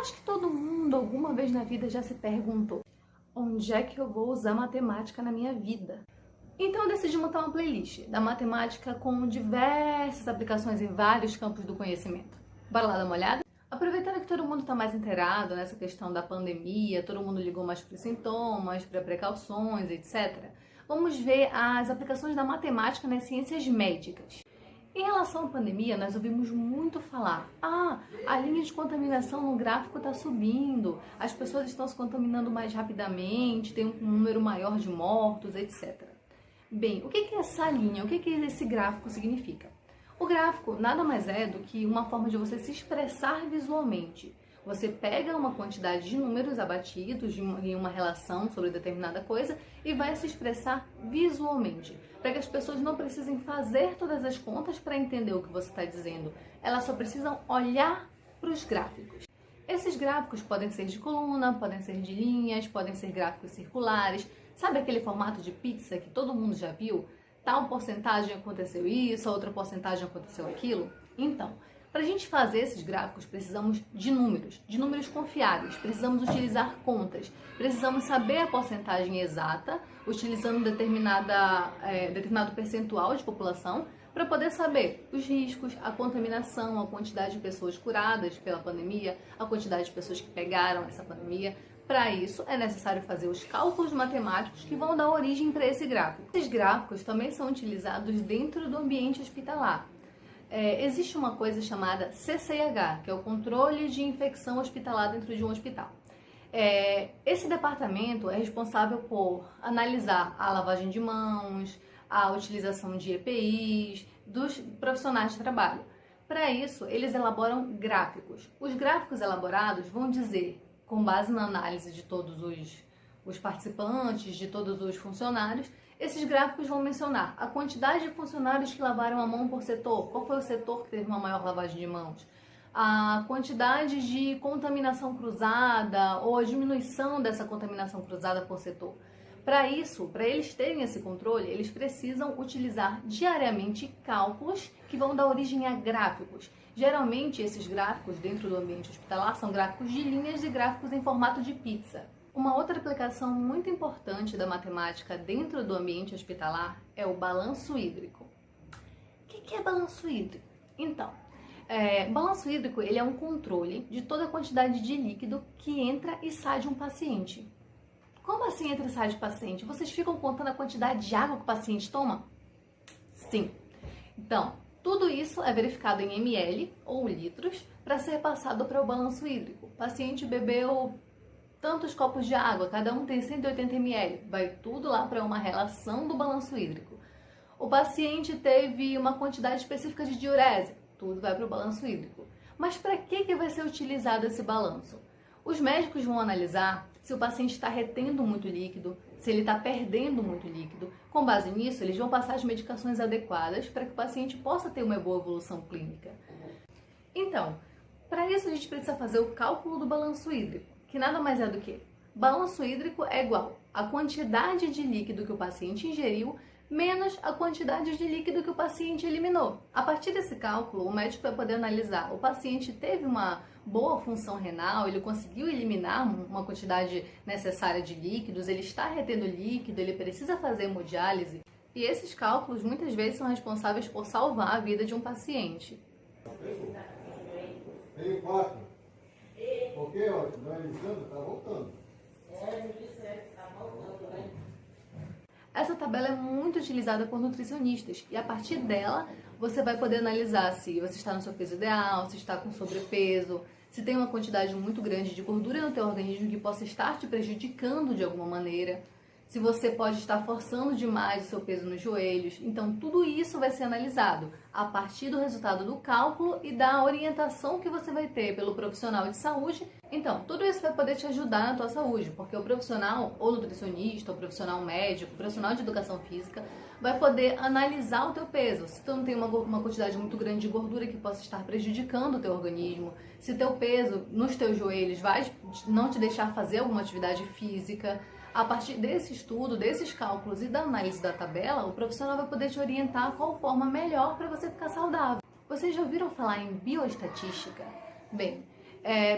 Acho que todo mundo alguma vez na vida já se perguntou: onde é que eu vou usar matemática na minha vida? Então eu decidi montar uma playlist da matemática com diversas aplicações em vários campos do conhecimento. Bora lá dar uma olhada? Aproveitando que todo mundo está mais inteirado nessa questão da pandemia, todo mundo ligou mais para os sintomas, para precauções, etc. Vamos ver as aplicações da matemática nas ciências médicas. Em relação à pandemia, nós ouvimos muito falar: a linha de contaminação no gráfico está subindo, as pessoas estão se contaminando mais rapidamente, tem um número maior de mortos, etc. Bem, o que é essa linha? O que esse gráfico significa? O gráfico nada mais é do que uma forma de você se expressar visualmente. Você pega uma quantidade de números abatidos em uma relação sobre determinada coisa e vai se expressar visualmente, para que as pessoas não precisem fazer todas as contas para entender o que você está dizendo. Elas só precisam olhar para os gráficos. Esses gráficos podem ser de coluna, podem ser de linhas, podem ser gráficos circulares. Sabe aquele formato de pizza que todo mundo já viu? Tal porcentagem aconteceu isso, a outra porcentagem aconteceu aquilo? Então, para a gente fazer esses gráficos, precisamos de números confiáveis, precisamos utilizar contas, precisamos saber a porcentagem exata, utilizando determinado percentual de população, para poder saber os riscos, a contaminação, a quantidade de pessoas curadas pela pandemia, a quantidade de pessoas que pegaram essa pandemia. Para isso, é necessário fazer os cálculos matemáticos que vão dar origem para esse gráfico. Esses gráficos também são utilizados dentro do ambiente hospitalar. Existe uma coisa chamada CCH, que é o controle de infecção hospitalar dentro de um hospital. Esse departamento é responsável por analisar a lavagem de mãos, a utilização de EPIs, dos profissionais de trabalho. Para isso, eles elaboram gráficos. Os gráficos elaborados vão dizer, com base na análise de todos os participantes, de todos os funcionários, esses gráficos vão mencionar a quantidade de funcionários que lavaram a mão por setor, qual foi o setor que teve uma maior lavagem de mãos, a quantidade de contaminação cruzada ou a diminuição dessa contaminação cruzada por setor. Para isso, para eles terem esse controle, eles precisam utilizar diariamente cálculos que vão dar origem a gráficos. Geralmente, esses gráficos dentro do ambiente hospitalar são gráficos de linhas e gráficos em formato de pizza. Uma outra aplicação muito importante da matemática dentro do ambiente hospitalar é o balanço hídrico. O que é balanço hídrico? Então, balanço hídrico ele é um controle de toda a quantidade de líquido que entra e sai de um paciente. Como assim entra e sai de paciente? Vocês ficam contando a quantidade de água que o paciente toma? Sim. Então, tudo isso é verificado em ml ou litros para ser passado para o balanço hídrico. O paciente bebeu tantos copos de água, cada um tem 180 ml. Vai tudo lá para uma relação do balanço hídrico. O paciente teve uma quantidade específica de diurese. Tudo vai para o balanço hídrico. Mas para que vai ser utilizado esse balanço? Os médicos vão analisar se o paciente está retendo muito líquido, se ele está perdendo muito líquido. Com base nisso, eles vão passar as medicações adequadas para que o paciente possa ter uma boa evolução clínica. Então, para isso a gente precisa fazer o cálculo do balanço hídrico, que nada mais é do que balanço hídrico é igual à quantidade de líquido que o paciente ingeriu menos a quantidade de líquido que o paciente eliminou. A partir desse cálculo, o médico vai poder analisar: o paciente teve uma boa função renal, ele conseguiu eliminar uma quantidade necessária de líquidos, ele está retendo líquido, ele precisa fazer hemodiálise. E esses cálculos muitas vezes são responsáveis por salvar a vida de um paciente. Tem 4. Porque, ó, o Elisandro tá voltando. Tá voltando, né? Essa tabela é muito utilizada por nutricionistas e a partir dela você vai poder analisar se você está no seu peso ideal, se está com sobrepeso, se tem uma quantidade muito grande de gordura no teu organismo que possa estar te prejudicando de alguma maneira, se você pode estar forçando demais o seu peso nos joelhos. Então tudo isso vai ser analisado a partir do resultado do cálculo e da orientação que você vai ter pelo profissional de saúde. Então, tudo isso vai poder te ajudar na tua saúde, porque o profissional, ou nutricionista, ou profissional médico, profissional de educação física, vai poder analisar o teu peso. Se tu não tem uma quantidade muito grande de gordura que possa estar prejudicando o teu organismo, se teu peso nos teus joelhos vai não te deixar fazer alguma atividade física. A partir desse estudo, desses cálculos e da análise da tabela, o profissional vai poder te orientar qual forma melhor para você ficar saudável. Vocês já ouviram falar em bioestatística? Bem,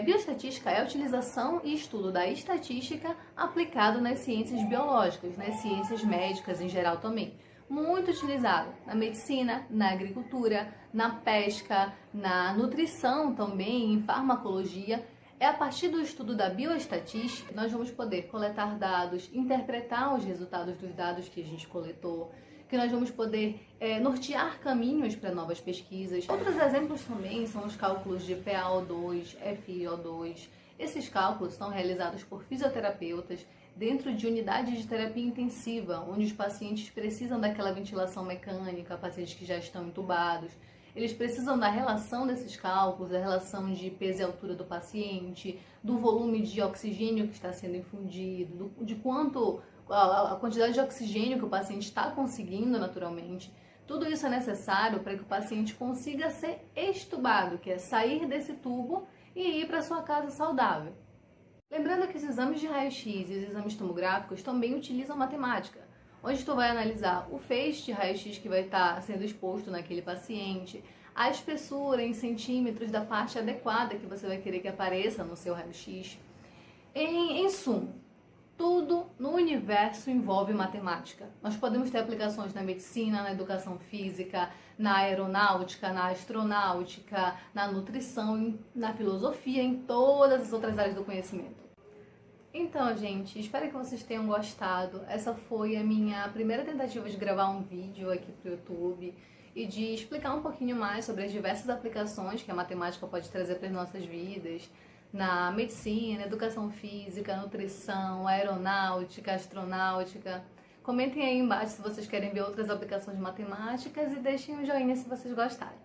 Bioestatística é a utilização e estudo da estatística aplicado nas ciências biológicas, nas ciências médicas em geral também. Muito utilizado na medicina, na agricultura, na pesca, na nutrição também, em farmacologia. É a partir do estudo da bioestatística que nós vamos poder coletar dados, interpretar os resultados dos dados que a gente coletou, que nós vamos poder nortear caminhos para novas pesquisas. Outros exemplos também são os cálculos de PaO2, FiO2. Esses cálculos são realizados por fisioterapeutas dentro de unidades de terapia intensiva, onde os pacientes precisam daquela ventilação mecânica, pacientes que já estão entubados. Eles precisam da relação desses cálculos, da relação de peso e altura do paciente, do volume de oxigênio que está sendo infundido, de quanto a quantidade de oxigênio que o paciente está conseguindo naturalmente. Tudo isso é necessário para que o paciente consiga ser extubado, que é sair desse tubo e ir para sua casa saudável. Lembrando que os exames de raio-x e os exames tomográficos também utilizam matemática, onde tu vai analisar o feixe de raio-x que vai estar sendo exposto naquele paciente, a espessura em centímetros da parte adequada que você vai querer que apareça no seu raio-x. Em suma, tudo no universo envolve matemática. Nós podemos ter aplicações na medicina, na educação física, na aeronáutica, na astronáutica, na nutrição, na filosofia, em todas as outras áreas do conhecimento. Então, gente, espero que vocês tenham gostado. Essa foi a minha primeira tentativa de gravar um vídeo aqui pro YouTube e de explicar um pouquinho mais sobre as diversas aplicações que a matemática pode trazer para as nossas vidas, na medicina, educação física, nutrição, aeronáutica, astronáutica. Comentem aí embaixo se vocês querem ver outras aplicações matemáticas e deixem um joinha se vocês gostarem.